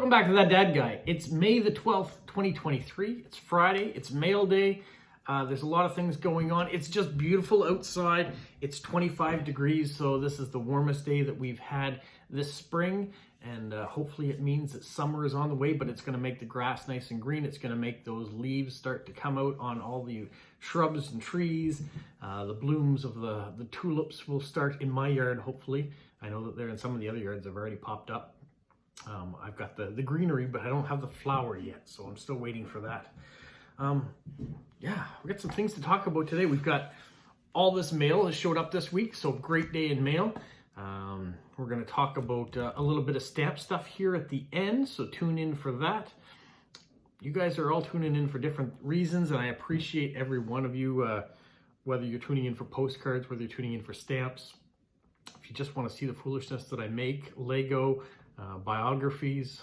Welcome back to That Dad Guy. It's May the 12th, 2023. It's Friday. It's mail day. There's a lot of things going on. It's just beautiful outside. It's 25 degrees, so this is the warmest day that we've had this spring. And hopefully it means that summer is on the way, but it's going to make the grass nice and green. It's going to make those leaves start to come out on all the shrubs and trees. The blooms of the tulips will start in my yard, hopefully. I know that they're in some of the other yards have already popped up. I've got the greenery, but I don't have the flower yet, so I'm still waiting for that. Yeah, we got some things to talk about today. We've got all this mail has showed up this week, so great day in mail. We're going to talk about a little bit of stamp stuff here at the end, so tune in for that. You guys are all tuning in for different reasons, and I appreciate every one of you, whether you're tuning in for postcards, whether you're tuning in for stamps. If you just want to see the foolishness that I make, Lego, biographies.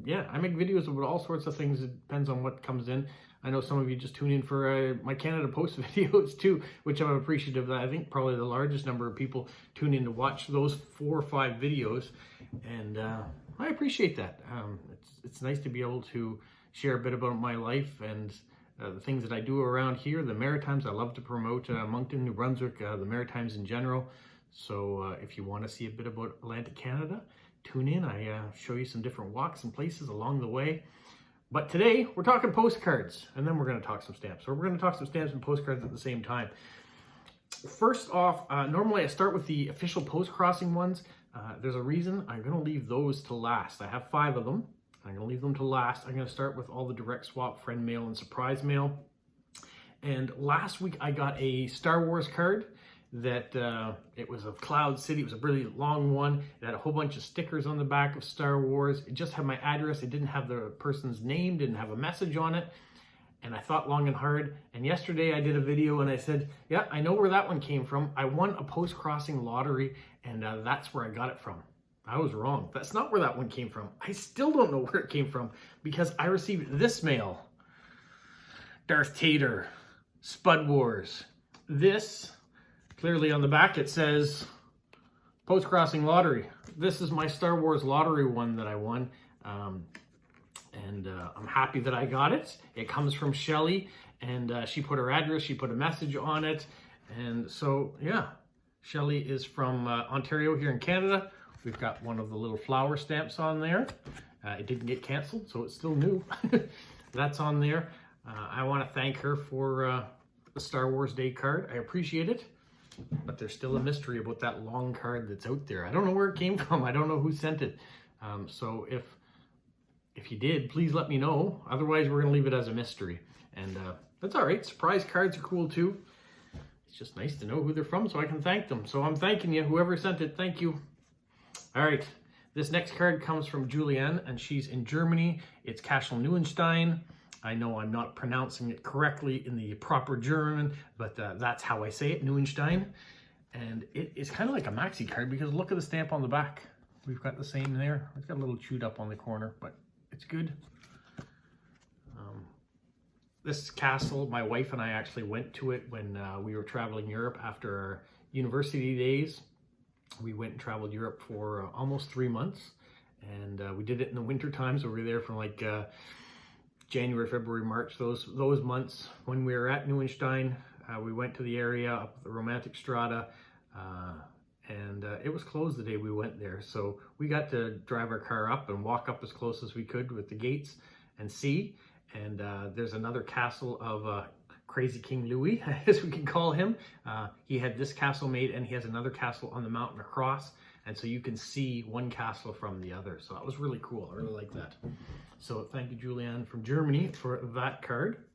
Yeah, I make videos about all sorts of things. It depends on what comes in. I know some of you just tune in for my Canada Post videos too, which I'm appreciative that I think probably the largest number of people tune in to watch those 4 or 5 videos. And I appreciate that. It's nice to be able to share a bit about my life and the things that I do around here. The Maritimes, I love to promote Moncton, New Brunswick, the Maritimes in general. So if you want to see a bit about Atlantic Canada, tune in. I show you some different walks and places along the way. But today we're talking postcards, and then we're going to talk some stamps. So we're going to talk some stamps and postcards at the same time. First off, normally I start with the official Postcrossing ones. There's a reason. I'm going to leave those to last. I have 5 of them. I'm going to leave them to last. I'm going to start with all the direct swap, friend mail, and surprise mail. And last week I got a Star Wars card that it was of Cloud City. It was a really long one. It had a whole bunch of stickers on the back of Star Wars. It just had my address. It didn't have the person's name, didn't have a message on it. And I thought long and hard. And yesterday I did a video and I said, yeah, I know where that one came from. I won a Postcrossing lottery, and that's where I got it from. I was wrong. That's not where that one came from. I still don't know where it came from because I received this mail. Darth Tater, Spud Wars. This, clearly on the back, it says Postcrossing lottery. This is my Star Wars lottery one that I won. And I'm happy that I got it. It comes from Shelly, and she put her address, she put a message on it. And so, yeah, Shelly is from Ontario here in Canada. We've got one of the little flower stamps on there. It didn't get canceled, so it's still new. That's on there. I want to thank her for the Star Wars Day card. I appreciate it. But there's still a mystery about that long card that's out there. I don't know where it came from. I don't know who sent it. So if you did, please let me know. Otherwise, we're going to leave it as a mystery. And that's all right. Surprise cards are cool too. It's just nice to know who they're from so I can thank them. So I'm thanking you, whoever sent it. Thank you. All right. This next card comes from Julianne, and she's in Germany. It's Cashel Neuenstein. I know I'm not pronouncing it correctly in the proper German, but that's how I say it, Neuenstein. And it is kind of like a maxi card because look at the stamp on the back. We've got the same there. It's got a little chewed up on the corner, but it's good. This castle, my wife and I actually went to it when we were traveling Europe after our university days. We went and traveled Europe for almost 3 months. And we did it in the winter time, so we were there from like January, February, March, those months. When we were at Neuenstein, we went to the area up the Romantic Strata, and it was closed the day we went there. So we got to drive our car up and walk up as close as we could with the gates and see. And there's another castle of Crazy King Louis, as we can call him. He had this castle made, and he has another castle on the mountain across. And so you can see one castle from the other. So that was really cool. I really like that. So thank you, Julianne from Germany, for that card.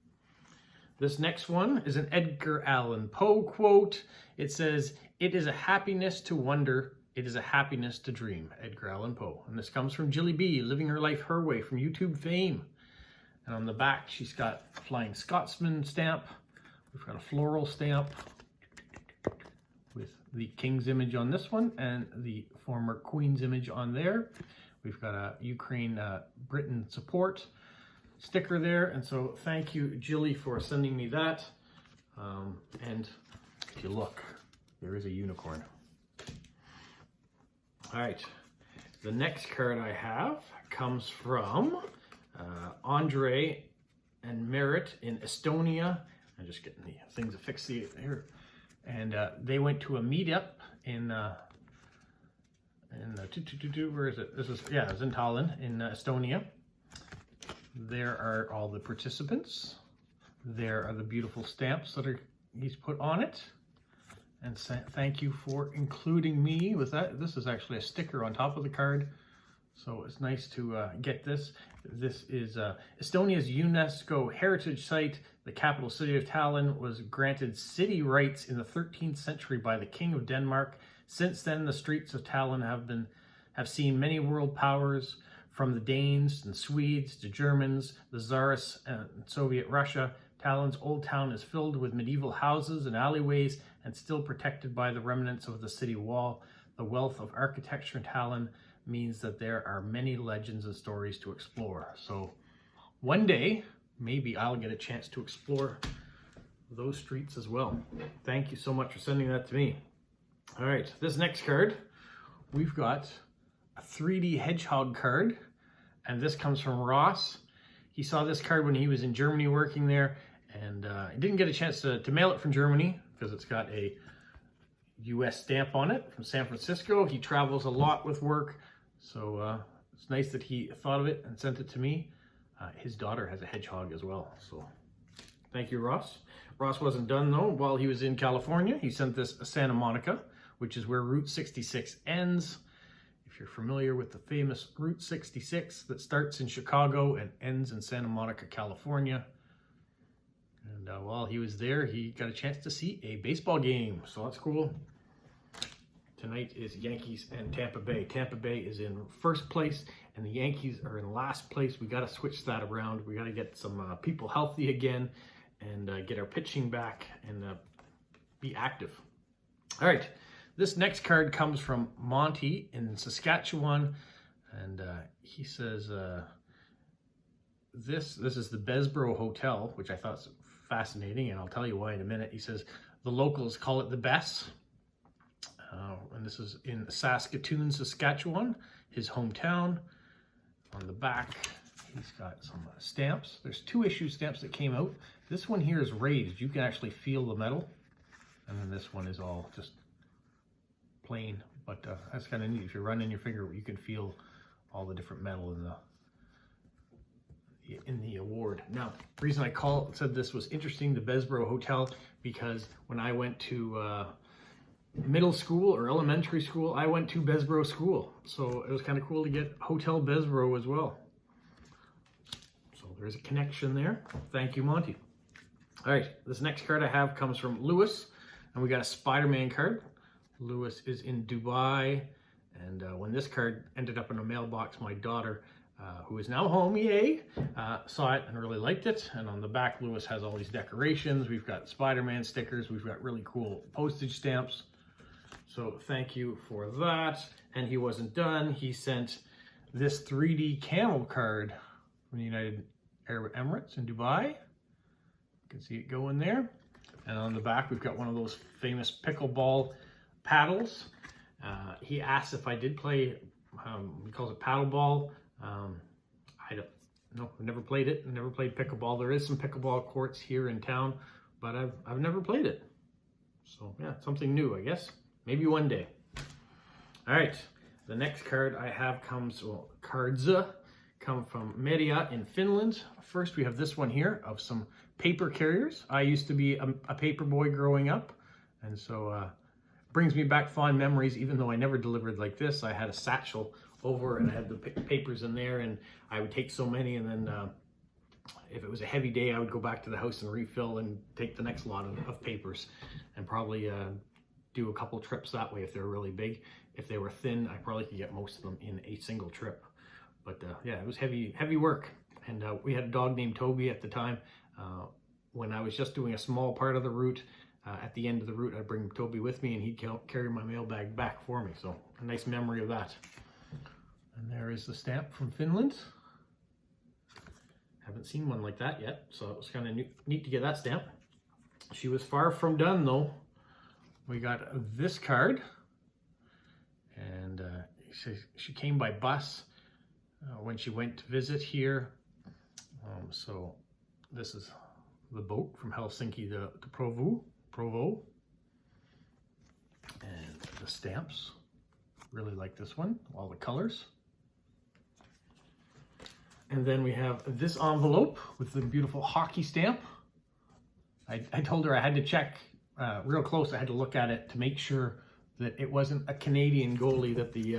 This next one is an Edgar Allan Poe quote. It says, "It is a happiness to wonder. It is a happiness to dream." Edgar Allan Poe. And this comes from Jilly B, living her life her way, from YouTube fame. And on the back, she's got a Flying Scotsman stamp. We've got a floral stamp with the King's image on this one and the former Queen's image on there. We've got a Ukraine, Britain support sticker there. And so thank you, Jilly, for sending me that. And if you look, there is a unicorn. All right. The next card I have comes from Andre and Merit in Estonia. I'm just getting the things affixed here. And they went to a meetup in where is it? This is, yeah, it's in Tallinn in Estonia. There are all the participants. There are the beautiful stamps that he's put on it. And thank you for including me with that. This is actually a sticker on top of the card. So it's nice to get this. This is Estonia's UNESCO heritage site. The capital city of Tallinn was granted city rights in the 13th century by the King of Denmark. Since then, the streets of Tallinn have seen many world powers, from the Danes and Swedes to Germans, the Tsars and Soviet Russia. Tallinn's old town is filled with medieval houses and alleyways and still protected by the remnants of the city wall. The wealth of architecture in Tallinn means that there are many legends and stories to explore. So one day, maybe I'll get a chance to explore those streets as well. Thank you so much for sending that to me. All right, this next card, we've got a 3D hedgehog card, and this comes from Ross. He saw this card when he was in Germany working there, and he didn't get a chance to mail it from Germany because it's got a US stamp on it from San Francisco. He travels a lot with work, so it's nice that he thought of it and sent it to me. His daughter has a hedgehog as well, so thank you, Ross. Ross wasn't done though. While he was in California, he sent this Santa Monica, which is where Route 66 ends. If you're familiar with the famous Route 66 that starts in Chicago and ends in Santa Monica, California. And while he was there, he got a chance to see a baseball game, so that's cool. Tonight is Yankees and Tampa Bay. Tampa Bay is in first place and the Yankees are in last place. We got to switch that around. We got to get some people healthy again and get our pitching back and be active. All right, this next card comes from Monty in Saskatchewan, and he says this is the Besbro Hotel, which I thought was fascinating, and I'll tell you why in a minute. He says the locals call it the Bess. And this is in Saskatoon, Saskatchewan, his hometown. On the back, he's got some stamps. There's 2 issue stamps that came out. This one here is raised. You can actually feel the metal. And then this one is all just plain. But that's kind of neat. If you're running your finger, you can feel all the different metal in the award. Now, the reason I said this was interesting, the Besbro Hotel, because when I went to middle school or elementary school, I went to Besbro School. So it was kind of cool to get Hotel Besbro as well. So there's a connection there. Thank you, Monty. All right, this next card I have comes from Lewis, and we got a Spider-Man card. Lewis is in Dubai, and when this card ended up in a mailbox, my daughter, who is now home, yay, saw it and really liked it. And on the back, Lewis has all these decorations. We've got Spider-Man stickers. We've got really cool postage stamps. So thank you for that. And he wasn't done. He sent this 3D camel card from the United Arab Emirates in Dubai. You can see it going there. And on the back, we've got one of those famous pickleball paddles. He asked if I did play, he calls it paddleball. I don't know, I've never played it. I've never played pickleball. There is some pickleball courts here in town, but I've never played it. So yeah, something new, I guess. Maybe one day. All right, the next card I have cards come from Media in Finland. First, we have this one here of some paper carriers. I used to be a paper boy growing up, and so brings me back fond memories, even though I never delivered like this. I had a satchel over and I had the papers in there, and I would take so many, and then if it was a heavy day, I would go back to the house and refill and take the next lot of papers, and probably do a couple trips that way if they were really big. If they were thin, I probably could get most of them in a single trip. But yeah, it was heavy work. And we had a dog named Toby at the time. When I was just doing a small part of the route, at the end of the route, I'd bring Toby with me and he'd carry my mail bag back for me. So a nice memory of that. And there is the stamp from Finland. Haven't seen one like that yet, so it was kind of neat to get that stamp. She was far from done though. We got this card, and she came by bus. when she went to visit here. So this is the boat from Helsinki to Provo. And the stamps, really like this one, all the colors. And then we have this envelope with the beautiful hockey stamp. I told her I had to check real close. I had to look at it to make sure that it wasn't a Canadian goalie that the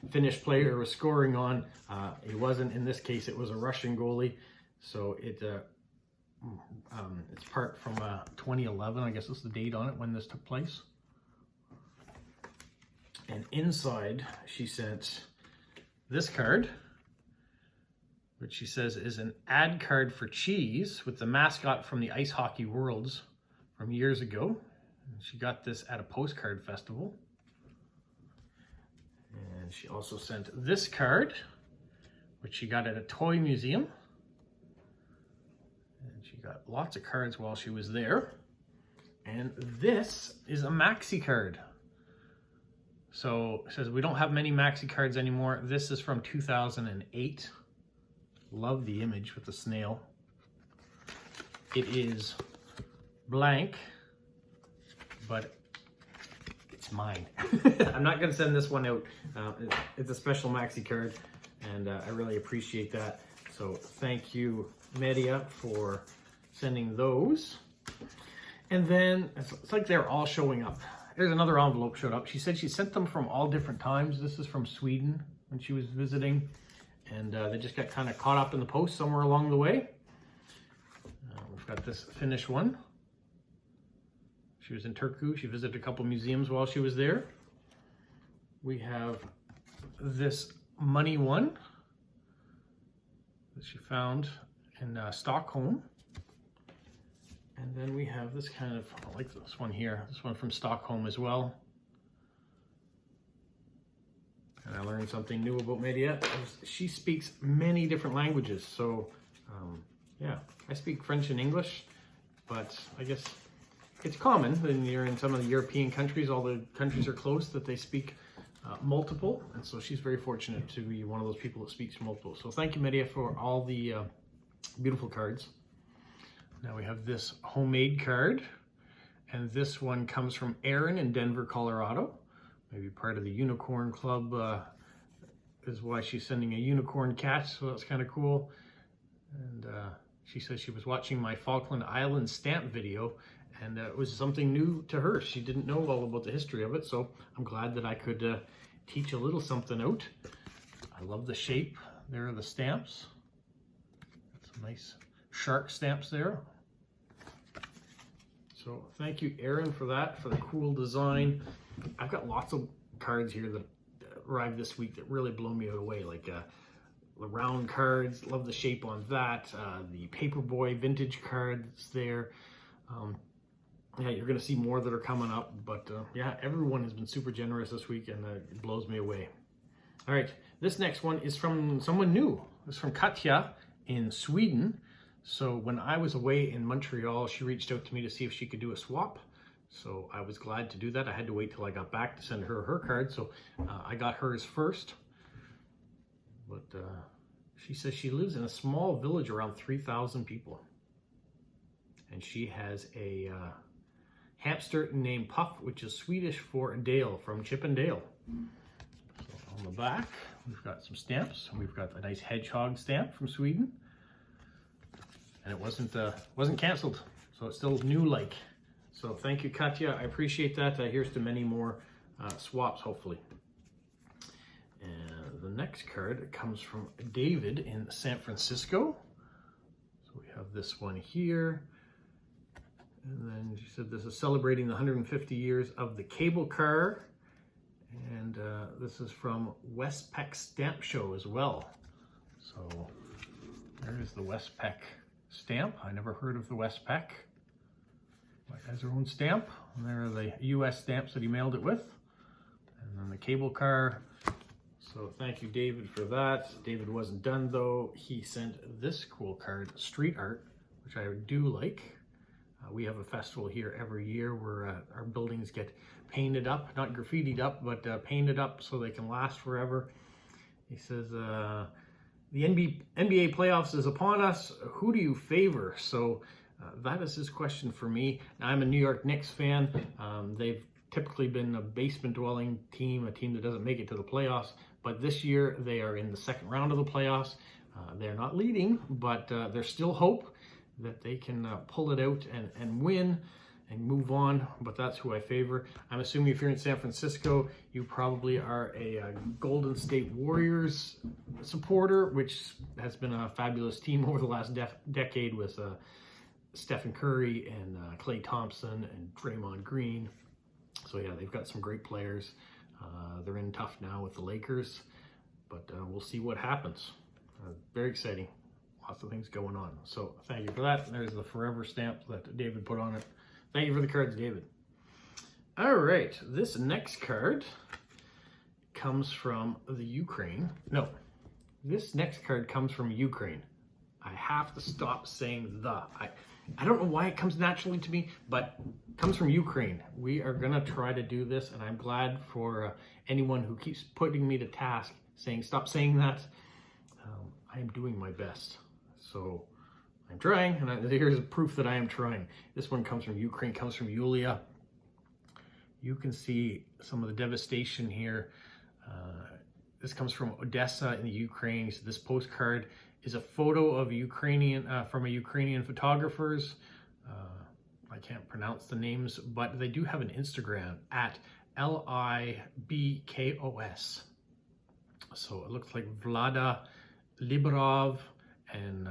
Finnish player was scoring on. It wasn't. In this case, it was a Russian goalie. So it's part from 2011. I guess that's the date on it when this took place. And inside, she sent this card, which she says is an ad card for cheese with the mascot from the Ice Hockey Worlds from years ago. And she got this at a postcard festival. And she also sent this card, which she got at a toy museum. And she got lots of cards while she was there. And this is a maxi card. So it says we don't have many maxi cards anymore. This is from 2008. Love the image with the snail. It is blank, but it's mine. I'm not going to send this one out. It's a special maxi card, and I really appreciate that. So thank you, Media, for sending those. And then it's like they're all showing up. There's another envelope showed up. She said she sent them from all different times. This is from Sweden when she was visiting. And they just got kind of caught up in the post somewhere along the way. We've got this Finnish one. She was in Turku. She visited a couple museums while she was there. We have this money one that she found in Stockholm. And then we have this kind of, I like this one here, this one from Stockholm as well. And I learned something new about Media. She speaks many different languages. So yeah, I speak French and English, but I guess it's common when you're in some of the European countries, all the countries are close, that they speak multiple. And so she's very fortunate to be one of those people that speaks multiple. So thank you, Media, for all the beautiful cards. Now we have this homemade card, and this one comes from Aaron in Denver, Colorado. Maybe part of the Unicorn Club is why she's sending a unicorn cat, so that's kind of cool. And she says she was watching my Falkland Island stamp video, and it was something new to her. She didn't know all about the history of it, so I'm glad that I could teach a little something out. I love the shape. There are the stamps. Some nice shark stamps there. So thank you, Aaron, for that, for the cool design. I've got lots of cards here that arrived this week that really blow me away, like the round cards. Love the shape on that. The Paperboy vintage cards there. Yeah, you're going to see more that are coming up, but yeah, everyone has been super generous this week, and it blows me away. All right, this next one is from someone new. It's from Katja in Sweden. So when I was away in Montreal, she reached out to me to see if she could do a swap. So I was glad to do that. I had to wait till I got back to send her card. So I got hers first. But she says she lives in a small village around 3,000 people. And she has a hamster named Puff, which is Swedish for Dale, from Chip and Dale. So on the back, we've got some stamps. We've got a nice hedgehog stamp from Sweden. And it wasn't canceled, so it's still new-like. So thank you, Katja. I appreciate that. Here's to many more swaps, hopefully. And the next card comes from David in San Francisco. So we have this one here. And then she said this is celebrating the 150 years of the cable car. And this is from Westpac Stamp Show as well. So there's the Westpac stamp. I never heard of the Westpac. It has their own stamp. And there are the US stamps that he mailed it with. And then the cable car. So thank you, David, for that. David wasn't done though. He sent this cool card, street art, which I do like. We have a festival here every year where our buildings get painted up, not graffitied up, but painted up so they can last forever. He says, The NBA playoffs is upon us. Who do you favor? So that is his question for me. Now, I'm a New York Knicks fan. They've typically been a basement-dwelling team, a team that doesn't make it to the playoffs. But this year, they are in the second round of the playoffs. They're not leading, but there's still hope that they can pull it out and win and move on, but that's who I favor. I'm assuming if you're in San Francisco, you probably are a Golden State Warriors supporter, which has been a fabulous team over the last decade with Stephen Curry and Klay Thompson and Draymond Green. So yeah, they've got some great players. They're in tough now with the Lakers, but we'll see what happens. Very exciting. Lots of things going on. So thank you for that. There's the forever stamp that David put on it. Thank you for the cards, David. All right, this next card comes from the Ukraine. No, this next card comes from Ukraine. I have to stop saying the. I don't know why it comes naturally to me, but it comes from Ukraine. We are going to try to do this, and I'm glad for anyone who keeps putting me to task, saying, stop saying that. I am doing my best. So I'm trying, and here's proof that I am trying. This one comes from Ukraine, comes from Yulia. You can see some of the devastation here. This comes from Odessa in the Ukraine. So this postcard is a photo of from a Ukrainian photographers. I can't pronounce the names, but they do have an Instagram at LIBKOS. So it looks like Vlada Liberov and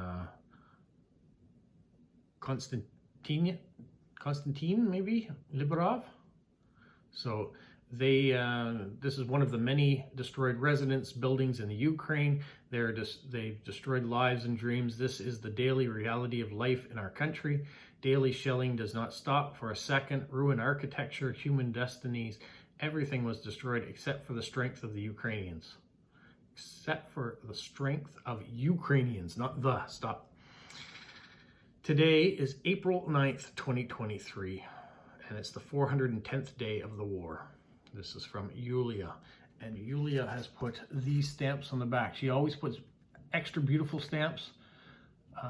Konstantin maybe Liberov. So this is one of the many destroyed residence buildings in the Ukraine. They've destroyed lives and dreams. This is the daily reality of life in our country. Daily shelling does not stop for a second. Ruin architecture, human destinies. Everything was destroyed except for the strength of the Ukrainians. Except for the strength of Ukrainians, not the. Stop. Today is April 9th, 2023, and it's the 410th day of the war. This is from Yulia, and Yulia has put these stamps on the back. She always puts extra beautiful stamps.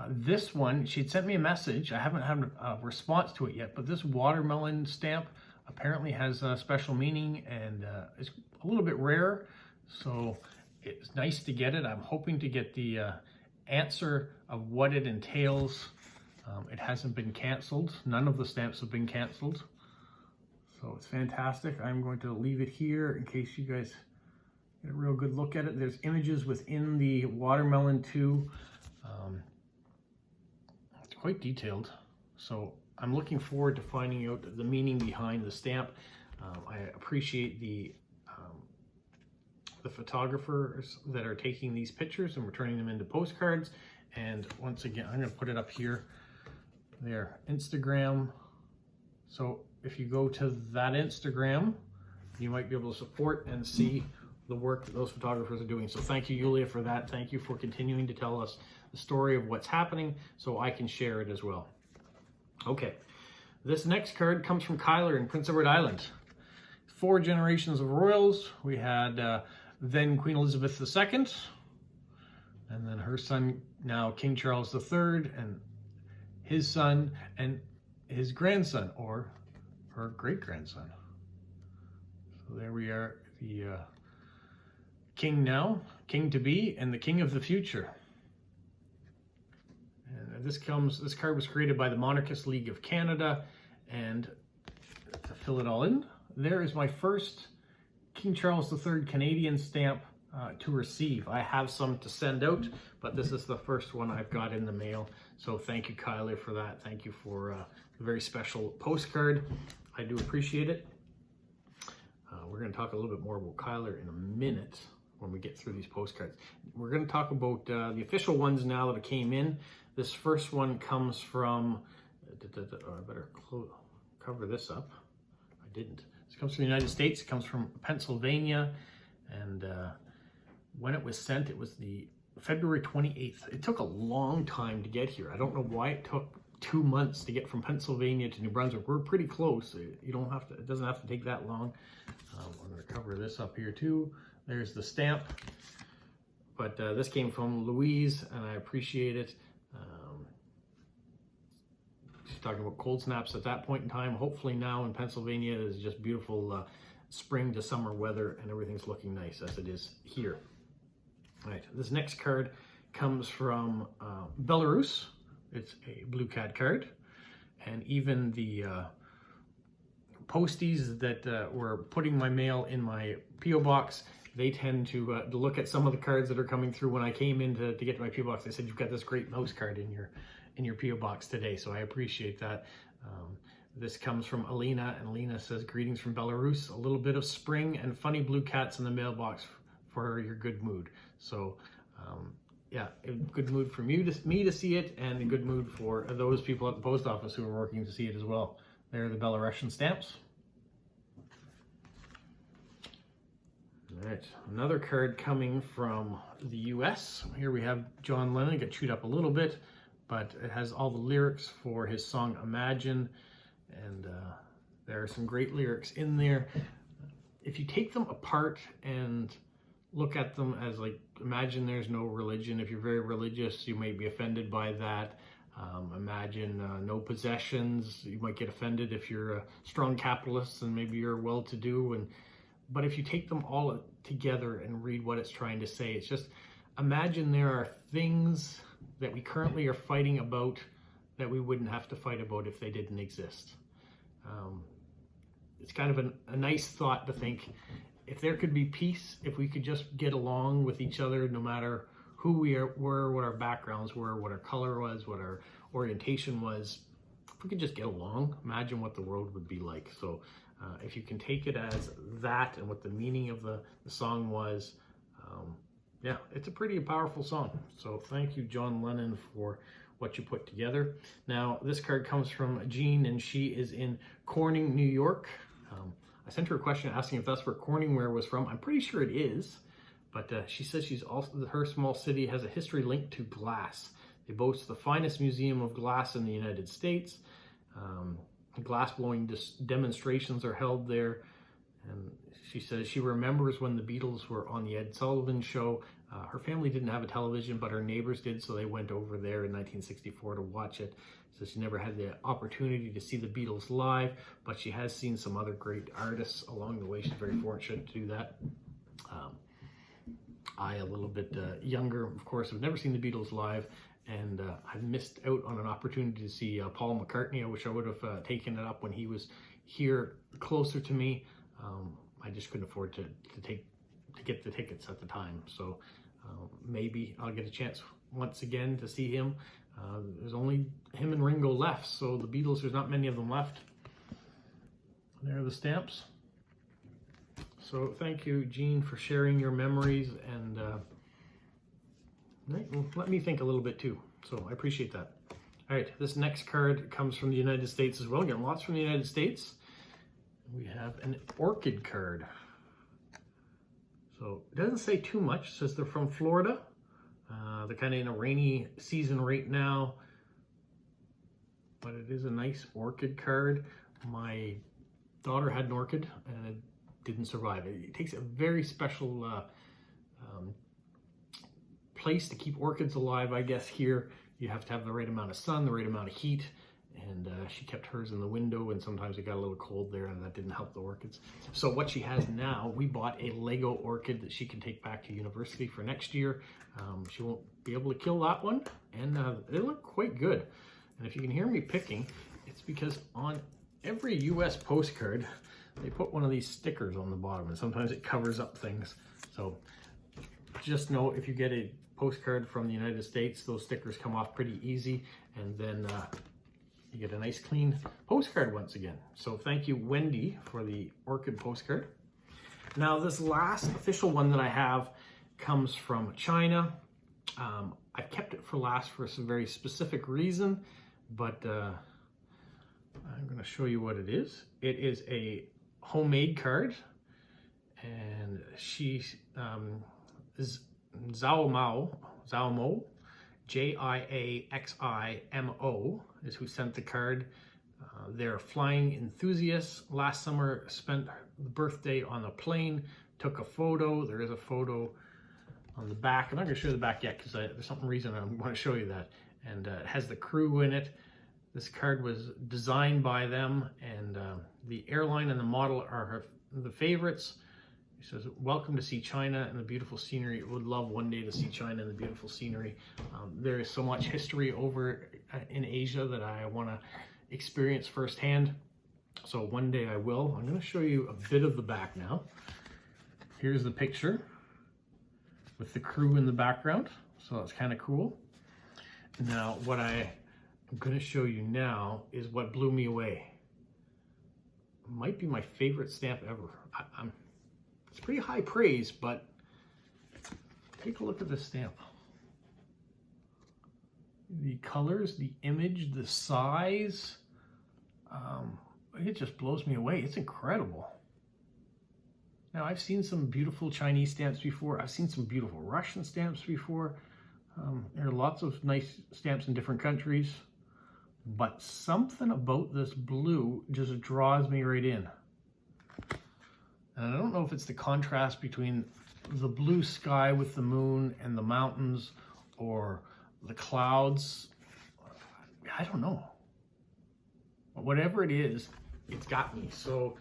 This one, she'd sent me a message. I haven't had a response to it yet, but this watermelon stamp apparently has a special meaning and is a little bit rare, so it's nice to get it. I'm hoping to get the answer of what it entails. It hasn't been canceled. None of the stamps have been canceled. So it's fantastic. I'm going to leave it here in case you guys get a real good look at it. There's images within the watermelon too. It's quite detailed. So I'm looking forward to finding out the meaning behind the stamp. I appreciate the photographers that are taking these pictures and we're turning them into postcards. And once again, I'm going to put it up here. Their Instagram. So if you go to that Instagram, you might be able to support and see the work that those photographers are doing. So thank you, Yulia, for that. Thank you for continuing to tell us the story of what's happening so I can share it as well. Okay, this next card comes from Kyler in Prince Edward Island. 4 generations of royals. We had then Queen Elizabeth II, and then her son, now King Charles III, and his son, and his grandson, or her great-grandson. So there we are, the king now, king to be, and the king of the future. And this card was created by the Monarchist League of Canada, and to fill it all in, there is my first King Charles III Canadian stamp to receive. I have some to send out, but this is the first one I've got in the mail. So thank you, Kyler, for that. Thank you for the very special postcard. I do appreciate it. We're going to talk a little bit more about Kyler in a minute when we get through these postcards. We're going to talk about the official ones now that came in. This first one comes from, I better cover this up. I didn't. This comes from the United States. It comes from Pennsylvania, and when it was sent, it was the February 28th. It took a long time to get here. I don't know why it took 2 months to get from Pennsylvania to New Brunswick. We're pretty close. You don't have to. It doesn't have to take that long. I'm going to cover this up here too. There's the stamp. But this came from Louise, and I appreciate it. She's talking about cold snaps at that point in time. Hopefully now in Pennsylvania, it's just beautiful spring to summer weather, and everything's looking nice as it is here. All right, this next card comes from Belarus. It's a blue cat card, and even the posties that were putting my mail in my P.O. box, they tend to look at some of the cards that are coming through. When I came in to get to my P.O. box, they said, you've got this great mouse card in your P.O. box today, so I appreciate that. This comes from Alina, and Alina says, greetings from Belarus, a little bit of spring and funny blue cats in the mailbox for your good mood. So yeah, a good mood for me to see it, and a good mood for those people at the post office who are working to see it as well. There are the Belarusian stamps. All right, another card coming from the US. Here we have John Lennon. Got chewed up a little bit, but it has all the lyrics for his song Imagine, and there are some great lyrics in there. If you take them apart and look at them as like, imagine there's no religion. If you're very religious, you may be offended by that. Imagine no possessions. You might get offended if you're a strong capitalist and maybe you're well-to-do. But if you take them all together and read what it's trying to say, it's just, imagine there are things that we currently are fighting about that we wouldn't have to fight about if they didn't exist. It's kind of a nice thought to think, if there could be peace, if we could just get along with each other, no matter who we were, what our backgrounds were, what our color was, what our orientation was, if we could just get along, imagine what the world would be like. So if you can take it as that and what the meaning of the song was, yeah, it's a pretty powerful song. So thank you, John Lennon, for what you put together. Now, this card comes from Jean, and she is in Corning, New York. I sent her a question asking if that's where Corningware was from. I'm pretty sure it is, but she says her small city has a history linked to glass. They boast the finest museum of glass in the United States. Glass blowing demonstrations are held there. And she says she remembers when the Beatles were on the Ed Sullivan Show. Her family didn't have a television, but her neighbors did, so they went over there in 1964 to watch it. So she never had the opportunity to see the Beatles live, but she has seen some other great artists along the way. She's very fortunate to do that. I, a little bit younger, of course, have never seen the Beatles live, and I've missed out on an opportunity to see Paul McCartney. I wish I would have taken it up when he was here closer to me. I just couldn't afford to get the tickets at the time. So maybe I'll get a chance once again to see him. There's only him and Ringo left, so the Beatles, there's not many of them left. There are the stamps. So thank you, Jean, for sharing your memories, and let me think a little bit too. So I appreciate that. All right, this next card comes from the United States as well. Again, lots from the United States. We have an orchid card. So it doesn't say too much. It says they're from Florida. They're kind of in a rainy season right now, but it is a nice orchid card. My daughter had an orchid and it didn't survive. It takes a very special place to keep orchids alive, I guess. Here you have to have the right amount of sun, the right amount of heat, and she kept hers in the window, and sometimes it got a little cold there, and that didn't help the orchids. So what she has now, we bought a Lego orchid that she can take back to university for next year. She won't be able to kill that one, and they look quite good. And if you can hear me picking, it's because on every US postcard, they put one of these stickers on the bottom, and sometimes it covers up things. So just know, if you get a postcard from the United States, those stickers come off pretty easy, and then you get a nice clean postcard once again. So thank you, Wendy, for the orchid postcard. Now, this last official one that I have comes from China. I've kept it for last for some very specific reason, but I'm going to show you what it is. It is a homemade card, and she is Zhao Mo, Jiaximo is who sent the card. They're flying enthusiasts. Last summer, spent the birthday on a plane, took a photo. There is a photo on the back. I'm not going to show you the back yet because there's some reason I want to show you that. And it has the crew in it. This card was designed by them, and the airline and the model are the favorites. He says, welcome to see China and the beautiful scenery. Would love one day to see China and the beautiful scenery. There is so much history over in Asia that I want to experience firsthand. So one day I will. I'm going to show you a bit of the back now. Here's the picture with the crew in the background. So that's kind of cool. Now what I'm going to show you now is what blew me away. It might be my favorite stamp ever. It's pretty high praise, but take a look at this stamp. The colors, the image, the size, it just blows me away. It's incredible. Now, I've seen some beautiful Chinese stamps before. I've seen some beautiful Russian stamps before. There are lots of nice stamps in different countries, but something about this blue just draws me right in. And I don't know if it's the contrast between the blue sky with the moon and the mountains or the clouds. I don't know. But whatever it is, it's got me. So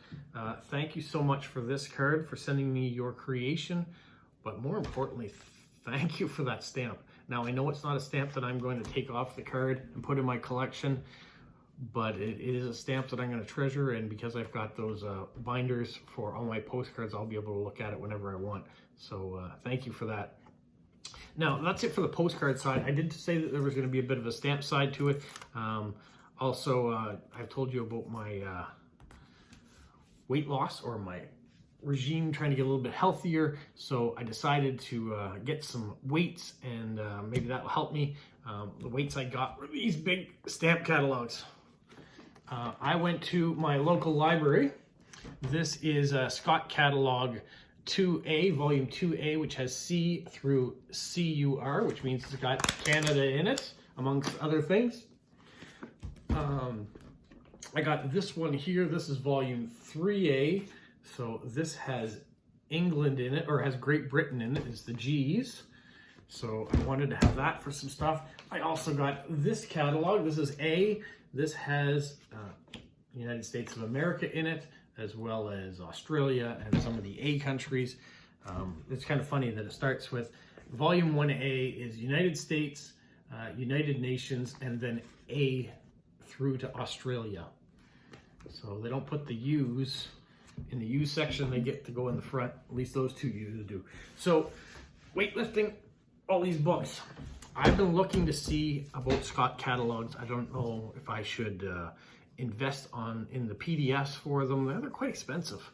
thank you so much for this card, for sending me your creation. But more importantly, thank you for that stamp. Now, I know it's not a stamp that I'm going to take off the card and put in my collection, but it is a stamp that I'm going to treasure, and because I've got those binders for all my postcards, I'll be able to look at it whenever I want. So thank you for that. Now, that's it for the postcard side. I did say that there was going to be a bit of a stamp side to it. Also, I've told you about my weight loss, or my regime, trying to get a little bit healthier. So I decided to get some weights, and maybe that will help me. The weights I got were these big stamp catalogs. I went to my local library. This is Scott Catalog 2A, Volume 2A, which has C through CUR, which means it's got Canada in it, amongst other things. I got this one here. This is Volume 3A. So this has England in it, or has Great Britain in it, is the G's. So I wanted to have that for some stuff. I also got this catalog. This is A. This has United States of America in it, as well as Australia and some of the A countries. It's kind of funny that it starts with Volume 1A is United States, United Nations, and then A through to Australia. So they don't put the U's in the U section. They get to go in the front. At least those two U's do. So weightlifting, all these books. I've been looking to see about Scott catalogs. I don't know if I should invest in the PDFs for them. They're quite expensive.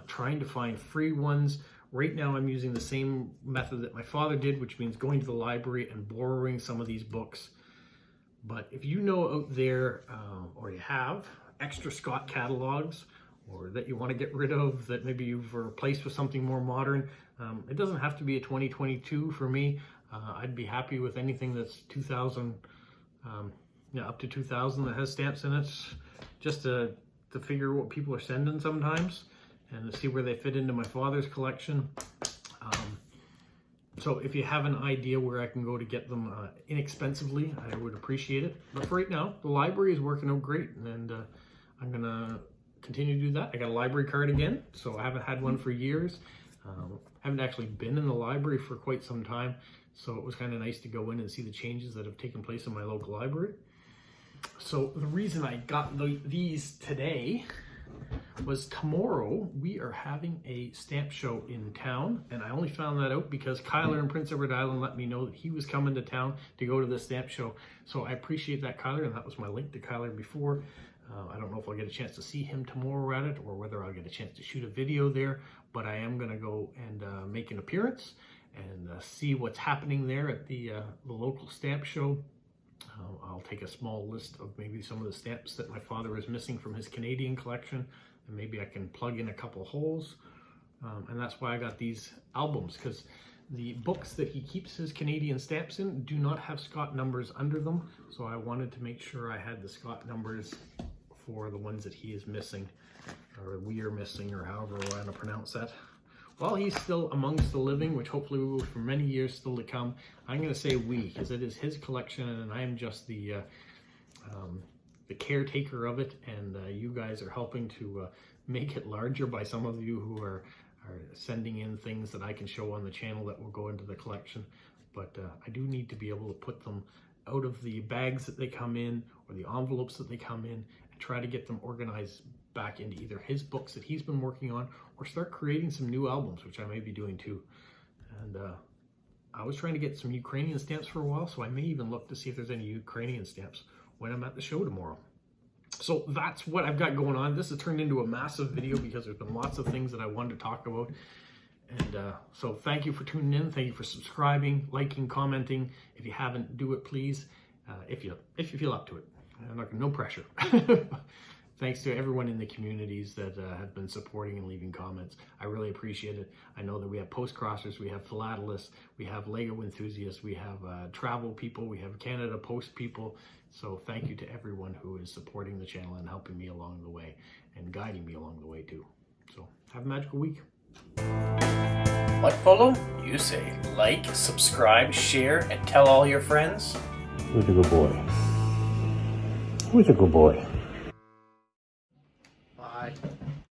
Trying to find free ones. Right now I'm using the same method that my father did, which means going to the library and borrowing some of these books. But if you know out there, or you have extra Scott catalogs, or that you want to get rid of, that maybe you've replaced with something more modern, it doesn't have to be a 2022 for me. I'd be happy with anything that's 2000, up to 2000 that has stamps in it, just to figure what people are sending sometimes and to see where they fit into my father's collection. So if you have an idea where I can go to get them inexpensively, I would appreciate it. But for right now, the library is working out great, and I'm gonna continue to do that. I got a library card again, so I haven't had one for years. Haven't actually been in the library for quite some time, so it was kind of nice to go in and see the changes that have taken place in my local library. So the reason I got these today was tomorrow we are having a stamp show in town, and I only found that out because Kyler in Prince Edward Island let me know that he was coming to town to go to the stamp show. So I appreciate that, Kyler, and that was my link to Kyler before. I don't know if I'll get a chance to see him tomorrow at it, or whether I'll get a chance to shoot a video there, but I am going to go and make an appearance and see what's happening there at the local stamp show. I'll take a small list of maybe some of the stamps that my father is missing from his Canadian collection, and maybe I can plug in a couple holes. And that's why I got these albums, because the books that he keeps his Canadian stamps in do not have Scott numbers under them. So I wanted to make sure I had the Scott numbers for the ones that he is missing, or we are missing, or however I want to pronounce that. while he's still amongst the living, which hopefully we will for many years still to come, I'm going to say we, because it is his collection and I am just the caretaker of it, and you guys are helping to make it larger by some of you who are sending in things that I can show on the channel that will go into the collection. But I do need to be able to put them out of the bags that they come in or the envelopes that they come in and try to get them organized back into either his books that he's been working on or start creating some new albums, which I may be doing too. And I was trying to get some Ukrainian stamps for a while, so I may even look to see if there's any Ukrainian stamps when I'm at the show tomorrow. So that's what I've got going on. This has turned into a massive video because there's been lots of things that I wanted to talk about. And so thank you for tuning in. Thank you for subscribing, liking, commenting. If you haven't, do it please. If you feel up to it. No pressure. Thanks to everyone in the communities that have been supporting and leaving comments. I really appreciate it. I know that we have Postcrossers, we have philatelists, we have Lego enthusiasts, we have travel people, we have Canada Post people. So thank you to everyone who is supporting the channel and helping me along the way and guiding me along the way too. So have a magical week. What, Polo? You say like, subscribe, share, and tell all your friends? Who's a good boy? Who's a good boy?